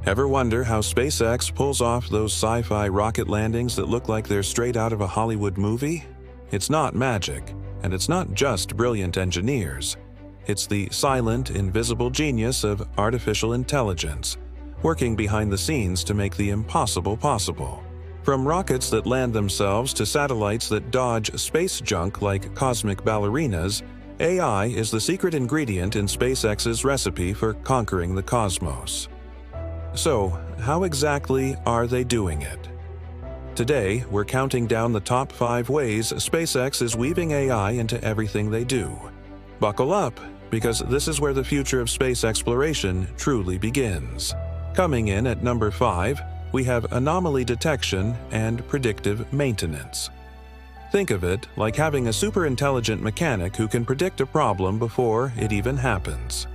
Ever wonder how SpaceX pulls off those sci-fi rocket landings that look like they're straight out of a Hollywood movie? It's not magic, and it's not just brilliant engineers. It's the silent, invisible genius of artificial intelligence, working behind the scenes to make the impossible possible. From rockets that land themselves to satellites that dodge space junk like cosmic ballerinas, AI is the secret ingredient in SpaceX's recipe for conquering the cosmos. So, how exactly are they doing it? Today, we're counting down the top 5 ways SpaceX is weaving AI into everything they do. Buckle up, because this is where the future of space exploration truly begins. Coming in at number 5, we have anomaly detection and predictive maintenance. Think of it like having a super-intelligent mechanic who can predict a problem before it even happens.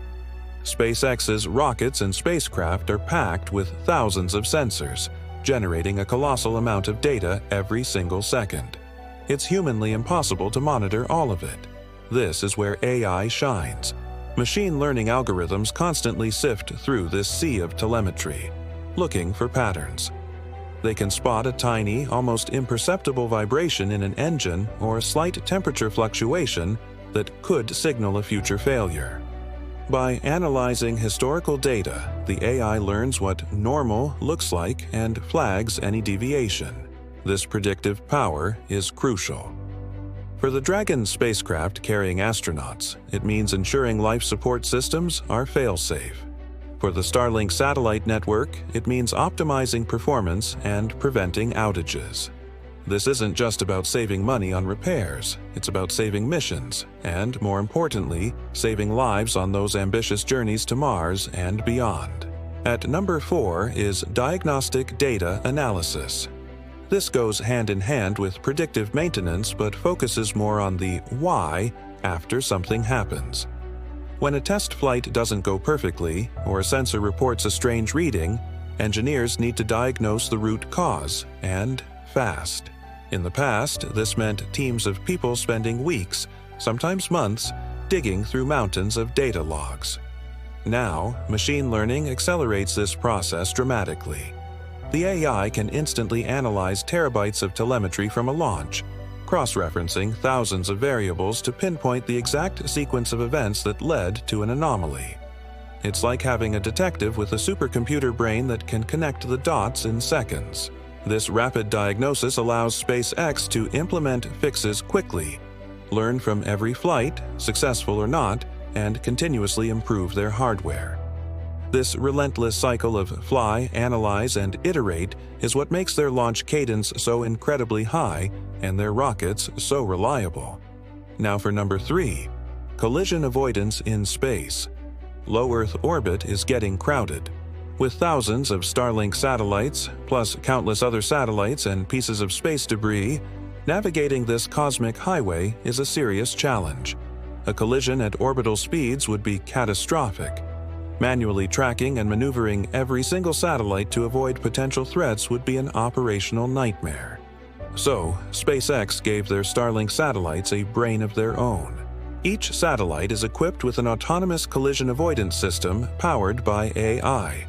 SpaceX's rockets and spacecraft are packed with thousands of sensors, generating a colossal amount of data every single second. It's humanly impossible to monitor all of it. This is where AI shines. Machine learning algorithms constantly sift through this sea of telemetry, looking for patterns. They can spot a tiny, almost imperceptible vibration in an engine or a slight temperature fluctuation that could signal a future failure. By analyzing historical data, the AI learns what normal looks like and flags any deviation. This predictive power is crucial. For the Dragon spacecraft carrying astronauts, it means ensuring life support systems are fail-safe. For the Starlink satellite network, it means optimizing performance and preventing outages. This isn't just about saving money on repairs, it's about saving missions, and more importantly, saving lives on those ambitious journeys to Mars and beyond. At number 4 is diagnostic data analysis. This goes hand in hand with predictive maintenance but focuses more on the why after something happens. When a test flight doesn't go perfectly, or a sensor reports a strange reading, engineers need to diagnose the root cause, and fast. In the past, this meant teams of people spending weeks, sometimes months, digging through mountains of data logs. Now, machine learning accelerates this process dramatically. The AI can instantly analyze terabytes of telemetry from a launch, cross-referencing thousands of variables to pinpoint the exact sequence of events that led to an anomaly. It's like having a detective with a supercomputer brain that can connect the dots in seconds. This rapid diagnosis allows SpaceX to implement fixes quickly, learn from every flight, successful or not, and continuously improve their hardware. This relentless cycle of fly, analyze, and iterate is what makes their launch cadence so incredibly high and their rockets so reliable. Now for number 3, collision avoidance in space. Low Earth orbit is getting crowded. With thousands of Starlink satellites, plus countless other satellites and pieces of space debris, navigating this cosmic highway is a serious challenge. A collision at orbital speeds would be catastrophic. Manually tracking and maneuvering every single satellite to avoid potential threats would be an operational nightmare. So, SpaceX gave their Starlink satellites a brain of their own. Each satellite is equipped with an autonomous collision avoidance system powered by AI.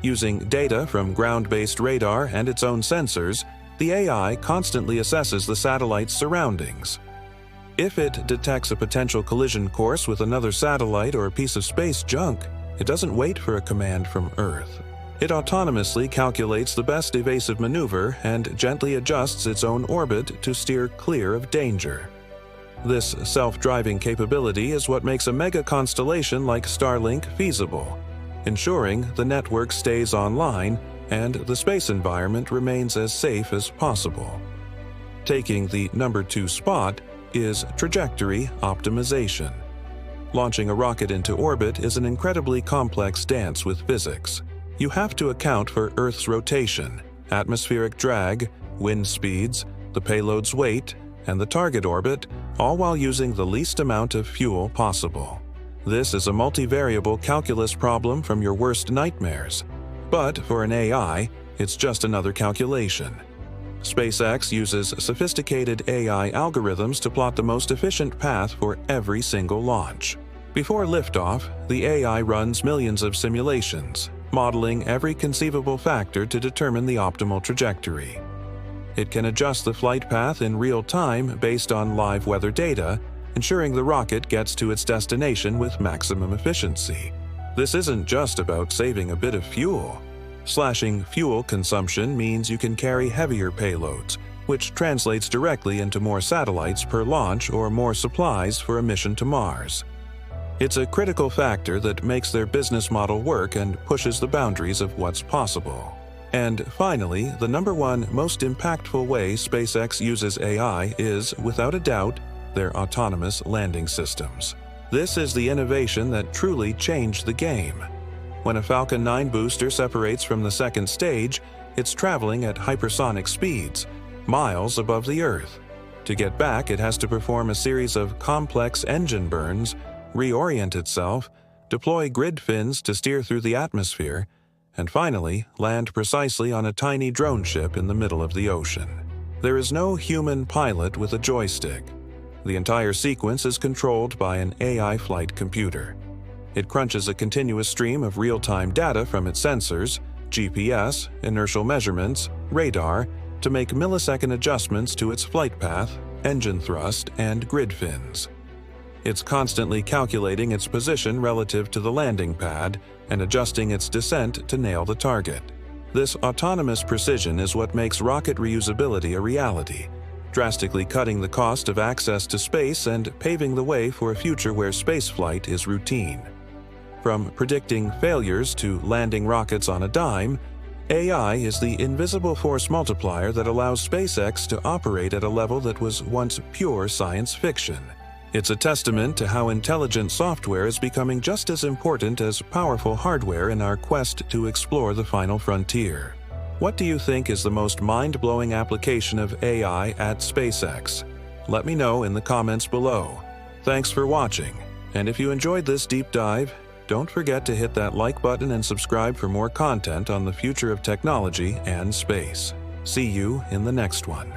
Using data from ground-based radar and its own sensors, the AI constantly assesses the satellite's surroundings. If it detects a potential collision course with another satellite or a piece of space junk, it doesn't wait for a command from Earth. It autonomously calculates the best evasive maneuver and gently adjusts its own orbit to steer clear of danger. This self-driving capability is what makes a mega constellation like Starlink feasible, ensuring the network stays online and the space environment remains as safe as possible. Taking the number 2 spot is trajectory optimization. Launching a rocket into orbit is an incredibly complex dance with physics. You have to account for Earth's rotation, atmospheric drag, wind speeds, the payload's weight, and the target orbit, all while using the least amount of fuel possible. This is a multivariable calculus problem from your worst nightmares. But for an AI, it's just another calculation. SpaceX uses sophisticated AI algorithms to plot the most efficient path for every single launch. Before liftoff, the AI runs millions of simulations, modeling every conceivable factor to determine the optimal trajectory. It can adjust the flight path in real time based on live weather data, ensuring the rocket gets to its destination with maximum efficiency. This isn't just about saving a bit of fuel. Slashing fuel consumption means you can carry heavier payloads, which translates directly into more satellites per launch or more supplies for a mission to Mars. It's a critical factor that makes their business model work and pushes the boundaries of what's possible. And finally, the number one most impactful way SpaceX uses AI is, without a doubt, their autonomous landing systems. This is the innovation that truly changed the game. When a Falcon 9 booster separates from the second stage, it's traveling at hypersonic speeds, miles above the Earth. To get back, it has to perform a series of complex engine burns, reorient itself, deploy grid fins to steer through the atmosphere, and finally land precisely on a tiny drone ship in the middle of the ocean. There is no human pilot with a joystick. The entire sequence is controlled by an AI flight computer. It crunches a continuous stream of real-time data from its sensors, GPS, inertial measurements, radar, to make millisecond adjustments to its flight path, engine thrust, and grid fins. It's constantly calculating its position relative to the landing pad and adjusting its descent to nail the target. This autonomous precision is what makes rocket reusability a reality, drastically cutting the cost of access to space and paving the way for a future where spaceflight is routine. From predicting failures to landing rockets on a dime, AI is the invisible force multiplier that allows SpaceX to operate at a level that was once pure science fiction. It's a testament to how intelligent software is becoming just as important as powerful hardware in our quest to explore the final frontier. What do you think is the most mind-blowing application of AI at SpaceX? Let me know in the comments below. Thanks for watching, and if you enjoyed this deep dive, don't forget to hit that like button and subscribe for more content on the future of technology and space. See you in the next one.